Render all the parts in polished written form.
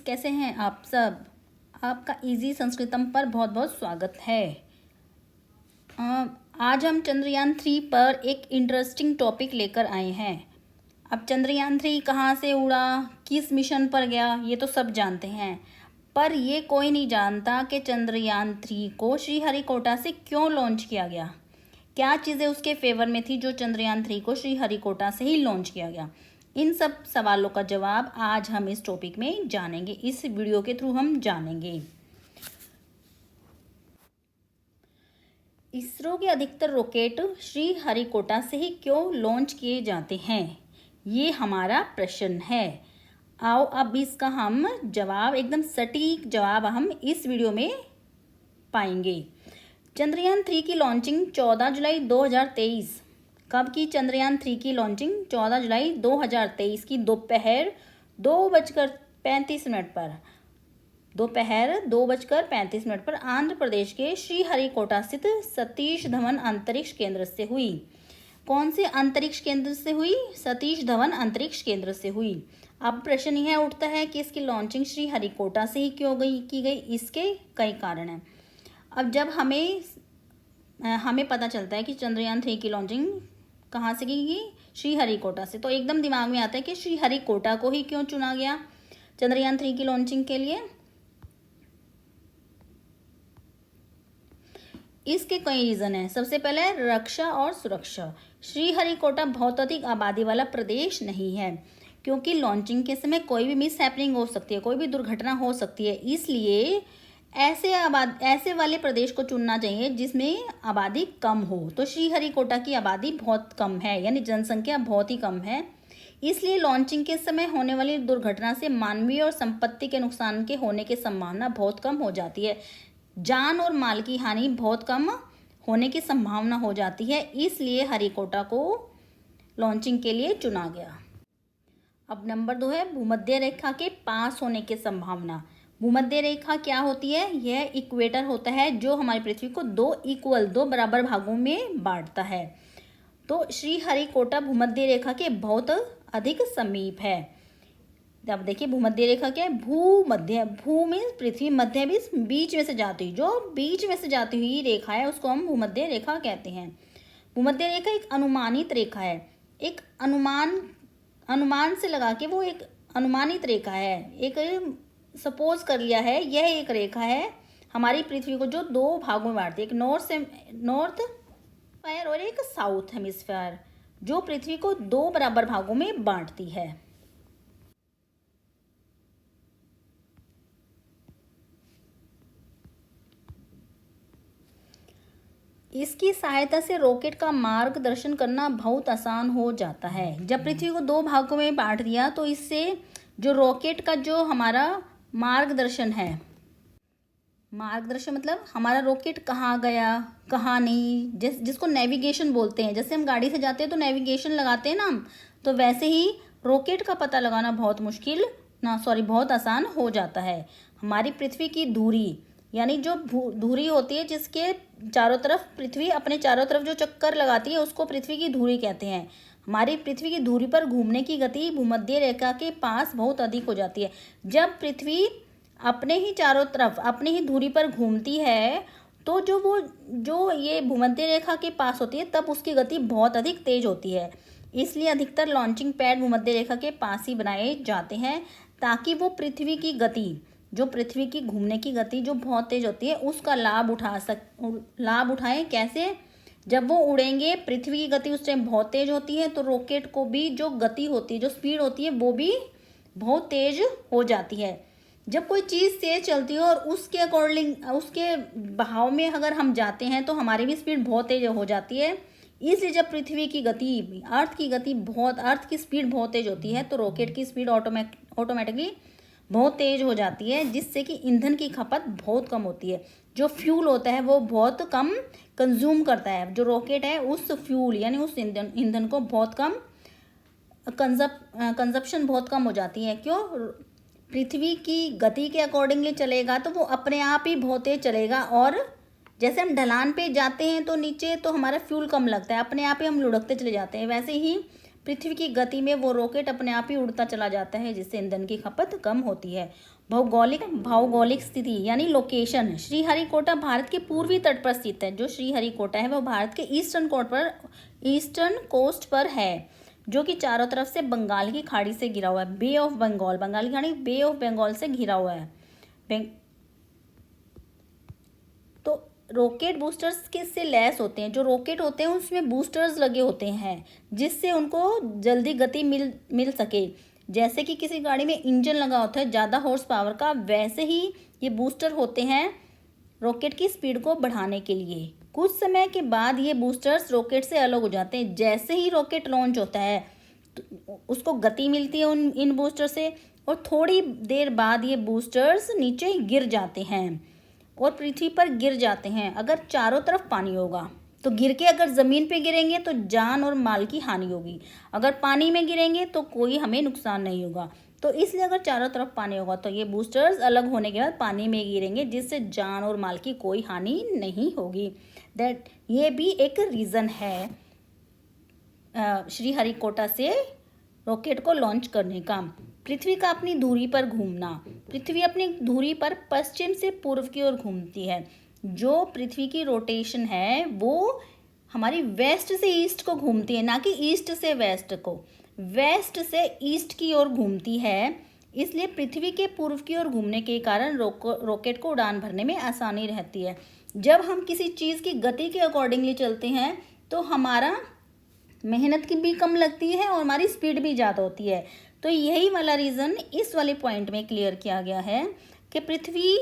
कैसे हैं आप सब। आपका इजी संस्कृतम पर बहुत बहुत स्वागत है। आज हम चंद्रयान 3 पर एक इंटरेस्टिंग टॉपिक लेकर आए हैं। अब चंद्रयान 3 कहाँ से उड़ा, किस मिशन पर गया, ये तो सब जानते हैं, पर ये कोई नहीं जानता कि चंद्रयान 3 को श्रीहरिकोटा से क्यों लॉन्च किया गया। क्या चीज़ें उसके फेवर में थी जो चंद्रयान 3 को श्रीहरिकोटा से ही लॉन्च किया गया। इन सब सवालों का जवाब आज हम इस टॉपिक में जानेंगे, इस वीडियो के थ्रू हम जानेंगे। इसरो के अधिकतर रॉकेट श्रीहरिकोटा से ही क्यों लॉन्च किए जाते हैं, ये हमारा प्रश्न है। आओ अब इसका हम जवाब, एकदम सटीक जवाब हम इस वीडियो में पाएंगे। चंद्रयान 3 की लॉन्चिंग 14 जुलाई 2023। कब की चंद्रयान 3 की लॉन्चिंग? 14 जुलाई 2023 की दोपहर 2:35 पर, दोपहर 2:35 पर आंध्र प्रदेश के श्रीहरिकोटा स्थित सतीश धवन अंतरिक्ष केंद्र से हुई। कौन से अंतरिक्ष केंद्र से हुई? सतीश धवन अंतरिक्ष केंद्र से हुई। अब प्रश्न यह उठता है कि इसकी लॉन्चिंग श्रीहरिकोटा से ही क्यों की गई। इसके कई कारण हैं। अब जब हमें पता चलता है कि चंद्रयान 3 की लॉन्चिंग कहाँ से की गई? श्रीहरिकोटा से, तो एकदम दिमाग में आता है कि श्रीहरिकोटा को ही क्यों चुना गया चंद्रयान 3 की लॉन्चिंग के लिए। इसके कई रीज़न हैं। सबसे पहले रक्षा और सुरक्षा। श्रीहरिकोटा बहुत अधिक आबादी वाला प्रदेश नहीं है, क्योंकि लॉन्चिंग के समय कोई भी मिस हैपनिंग हो सकती है, कोई भी दुर्घटना हो सकती है। इसलिए ऐसे वाले प्रदेश को चुनना चाहिए जिसमें आबादी कम हो। तो श्रीहरिकोटा की आबादी बहुत कम है, यानी जनसंख्या बहुत ही कम है। इसलिए लॉन्चिंग के समय होने वाली दुर्घटना से मानवीय और संपत्ति के नुकसान के होने की संभावना बहुत कम हो जाती है। जान और माल की हानि बहुत कम होने की संभावना हो जाती है। इसलिए हरिकोटा को लॉन्चिंग के लिए चुना गया। अब नंबर 2 है भूमध्य रेखा के पास होने की संभावना। भूमध्य रेखा क्या होती है? यह इक्वेटर होता है जो हमारी पृथ्वी को दो बराबर भागों में बांटता है। तो श्रीहरिकोटा भूमध्य रेखा के बहुत अधिक समीप है। अब देखिए भूमध्य रेखा क्या है? भू में पृथ्वी, मध्य भी बीच में से जाती हुई, जो बीच में से जाती हुई रेखा है उसको हम भूमध्य रेखा कहते हैं। भूमध्य रेखा एक अनुमानित रेखा है। एक अनुमान से लगा के वो एक अनुमानित रेखा है। एक सपोज कर लिया है, यह एक रेखा है हमारी पृथ्वी को जो दो भागों में बांटती है, एक नॉर्थ हेमिस्फीयर और एक साउथ हेमिस्फीयर, जो पृथ्वी को दो बराबर भागों में बांटती है। इसकी सहायता से रॉकेट का मार्गदर्शन करना बहुत आसान हो जाता है। जब पृथ्वी को दो भागों में बांट दिया तो इससे जो रॉकेट का जो हमारा मार्गदर्शन है, मार्गदर्शन मतलब हमारा रॉकेट कहाँ गया कहाँ नहीं, जिसको नेविगेशन बोलते हैं। जैसे हम गाड़ी से जाते हैं तो नेविगेशन लगाते हैं ना हम, तो वैसे ही रॉकेट का पता लगाना बहुत आसान हो जाता है। हमारी पृथ्वी की धुरी, यानी जो धुरी होती है जिसके चारों तरफ पृथ्वी अपने चारों तरफ जो चक्कर लगाती है उसको पृथ्वी की धुरी कहते हैं। हमारी पृथ्वी की धुरी पर घूमने की गति भूमध्य रेखा के पास बहुत अधिक हो जाती है। जब पृथ्वी अपने ही चारों तरफ अपनी ही धुरी पर घूमती है तो जो ये भूमध्य रेखा के पास होती है तब उसकी गति बहुत अधिक तेज होती है। इसलिए अधिकतर लॉन्चिंग पैड भूमध्य रेखा के पास ही बनाए जाते हैं, ताकि वो पृथ्वी की गति, जो पृथ्वी की घूमने की गति जो बहुत तेज होती है उसका लाभ उठाएं। कैसे? जब वो उड़ेंगे, पृथ्वी की गति उस टाइम बहुत तेज होती है, तो रॉकेट को भी जो गति होती है, जो स्पीड होती है, वो भी बहुत तेज हो जाती है। जब कोई चीज़ तेज चलती है और उसके अकॉर्डिंग, उसके बहाव में अगर हम जाते हैं तो हमारी भी स्पीड बहुत तेज हो जाती है। इसलिए जब पृथ्वी की गति, अर्थ की स्पीड बहुत तेज होती है तो रॉकेट की स्पीड ऑटोमेटिकली बहुत तेज हो जाती है, जिससे कि ईंधन की खपत बहुत कम होती है। जो फ्यूल होता है वो बहुत कम कंज्यूम करता है। जो रॉकेट है उस फ्यूल यानी उस ईंधन को बहुत कम कंजप्शन बहुत कम हो जाती है। क्यों? पृथ्वी की गति के अकॉर्डिंगली चलेगा तो वो अपने आप ही बहुत तेज चलेगा। और जैसे हम ढलान पे जाते हैं तो नीचे तो हमारा फ्यूल कम लगता है, अपने आप ही हम लुढ़कते चले जाते हैं, वैसे ही पृथ्वी की गति में वो रॉकेट अपने आप ही उड़ता चला जाता है, जिससे ईंधन की खपत कम होती है। भौगोलिक स्थिति यानी लोकेशन, श्रीहरिकोटा भारत के पूर्वी तट पर स्थित है। जो श्रीहरिकोटा है वो भारत के ईस्टर्न कोस्ट पर है, जो कि चारों तरफ से बंगाल की खाड़ी से घिरा हुआ है। बे ऑफ बंगाल, बंगाल की खाड़ी बे ऑफ बंगाल से घिरा हुआ है। तो रॉकेट बूस्टर्स किससे लैस होते हैं? जो रॉकेट होते हैं उसमें बूस्टर्स लगे होते हैं जिससे उनको जल्दी गति मिल सके। जैसे कि किसी गाड़ी में इंजन लगा होता है ज़्यादा हॉर्स पावर का, वैसे ही ये बूस्टर होते हैं रॉकेट की स्पीड को बढ़ाने के लिए। कुछ समय के बाद ये बूस्टर्स रॉकेट से अलग हो जाते हैं। जैसे ही रॉकेट लॉन्च होता है तो उसको गति मिलती है इन बूस्टर से, और थोड़ी देर बाद ये बूस्टर्स नीचे गिर जाते हैं और पृथ्वी पर गिर जाते हैं। अगर चारों तरफ पानी होगा तो गिर के अगर ज़मीन पे गिरेंगे तो जान और माल की हानि होगी, अगर पानी में गिरेंगे तो कोई हमें नुकसान नहीं होगा। तो इसलिए अगर चारों तरफ पानी होगा तो ये बूस्टर्स अलग होने के बाद पानी में गिरेंगे, जिससे जान और माल की कोई हानि नहीं होगी। ये भी एक रीज़न है श्रीहरिकोटा से रॉकेट को लॉन्च करने का। पृथ्वी का अपनी धुरी पर घूमना, पृथ्वी अपनी धुरी पर पश्चिम से पूर्व की ओर घूमती है। जो पृथ्वी की रोटेशन है वो हमारी वेस्ट से ईस्ट को घूमती है, ना कि ईस्ट से वेस्ट को। वेस्ट से ईस्ट की ओर घूमती है, इसलिए पृथ्वी के पूर्व की ओर घूमने के कारण रॉकेट को उड़ान भरने में आसानी रहती है। जब हम किसी चीज़ की गति के अकॉर्डिंगली चलते हैं तो हमारा मेहनत की भी कम लगती है और हमारी स्पीड भी ज़्यादा होती है। तो यही वाला रीज़न इस वाले पॉइंट में क्लियर किया गया है कि पृथ्वी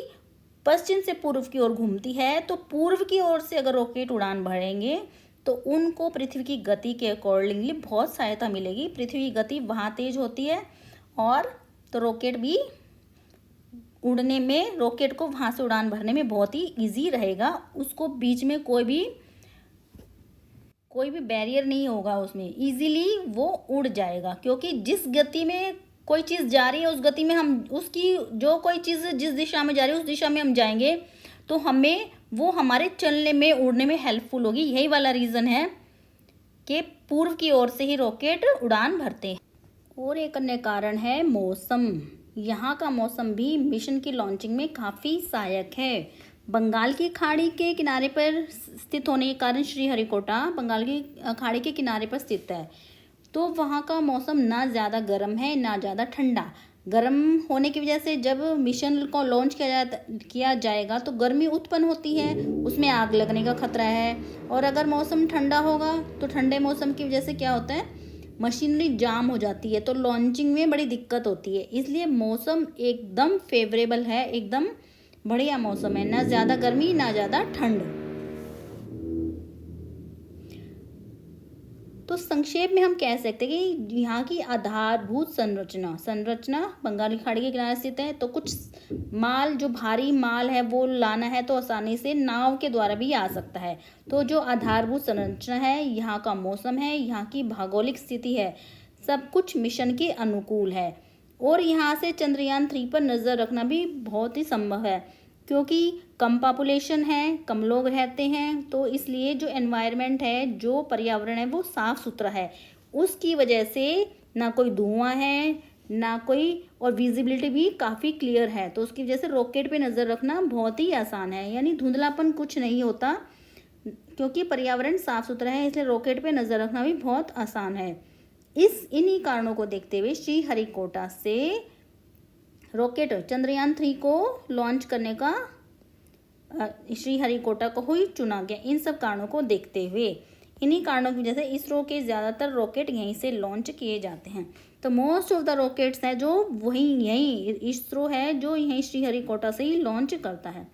पश्चिम से पूर्व की ओर घूमती है, तो पूर्व की ओर से अगर रॉकेट उड़ान भरेंगे तो उनको पृथ्वी की गति के अकॉर्डिंगली बहुत सहायता मिलेगी। पृथ्वी की गति वहाँ तेज होती है और तो रॉकेट भी उड़ने में, रॉकेट को वहाँ से उड़ान भरने में बहुत ही ईजी रहेगा। उसको बीच में कोई भी बैरियर नहीं होगा, उसमें ईजीली वो उड़ जाएगा। क्योंकि जिस गति में कोई चीज़ जा रही है उस गति में हम उसकी जो कोई चीज़ जिस दिशा में जा रही है उस दिशा में हम जाएंगे तो हमें वो हमारे चलने में, उड़ने में हेल्पफुल होगी। यही वाला रीज़न है कि पूर्व की ओर से ही रॉकेट उड़ान भरते हैं। और एक अन्य कारण है मौसम। यहाँ का मौसम भी मिशन की लॉन्चिंग में काफ़ी सहायक है। बंगाल की खाड़ी के किनारे पर स्थित होने के कारण श्रीहरिकोटा बंगाल की खाड़ी के किनारे पर स्थित है, तो वहाँ का मौसम ना ज़्यादा गर्म है ना ज़्यादा ठंडा। गर्म होने की वजह से जब मिशन को लॉन्च किया जाएगा तो गर्मी उत्पन्न होती है, उसमें आग लगने का खतरा है। और अगर मौसम ठंडा होगा तो ठंडे मौसम की वजह से क्या होता है, मशीनरी जाम हो जाती है, तो लॉन्चिंग में बड़ी दिक्कत होती है। इसलिए मौसम एकदम फेवरेबल है, एकदम बढ़िया मौसम है, ना ज़्यादा गर्मी ना ज़्यादा ठंड। तो संक्षेप में हम कह सकते हैं कि यहाँ की आधारभूत संरचना बंगाल की खाड़ी के किनारे स्थित है। तो कुछ माल, जो भारी माल है वो लाना है तो आसानी से नाव के द्वारा भी आ सकता है। तो जो आधारभूत संरचना है, यहाँ का मौसम है, यहाँ की भौगोलिक स्थिति है, सब कुछ मिशन के अनुकूल है। और यहाँ से चंद्रयान 3 पर नज़र रखना भी बहुत ही संभव है, क्योंकि कम पॉपुलेशन है, कम लोग रहते हैं, तो इसलिए जो एनवायरनमेंट है, जो पर्यावरण है वो साफ़ सुथरा है। उसकी वजह से ना कोई धुआं है ना कोई, और विजिबिलिटी भी काफ़ी क्लियर है। तो उसकी वजह से रॉकेट पे नज़र रखना बहुत ही आसान है, यानी धुंधलापन कुछ नहीं होता, क्योंकि पर्यावरण साफ़ सुथरा है, इसलिए रॉकेट पे नज़र रखना भी बहुत आसान है। इन्हीं कारणों को देखते हुए श्रीहरिकोटा से रॉकेट चंद्रयान 3 को लॉन्च करने का श्रीहरिकोटा को ही चुना गया। इन सब कारणों को देखते हुए, इन्हीं कारणों की वजह से इसरो के ज़्यादातर रॉकेट यहीं से लॉन्च किए जाते हैं। तो मोस्ट ऑफ द रॉकेट्स हैं जो यहीं इसरो है जो यहीं श्रीहरिकोटा से ही लॉन्च करता है।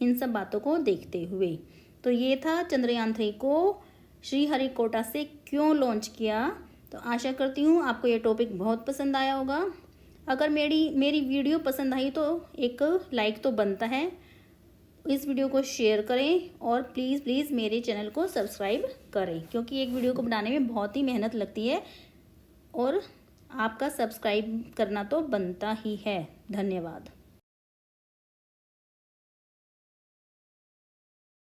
इन सब बातों को देखते हुए तो ये था चंद्रयान 3 को श्रीहरिकोटा से क्यों लॉन्च किया। तो आशा करती हूँ आपको ये टॉपिक बहुत पसंद आया होगा। अगर मेरी वीडियो पसंद आई तो एक लाइक तो बनता है, इस वीडियो को शेयर करें और प्लीज़ मेरे चैनल को सब्सक्राइब करें, क्योंकि एक वीडियो को बनाने में बहुत ही मेहनत लगती है और आपका सब्सक्राइब करना तो बनता ही है। धन्यवाद।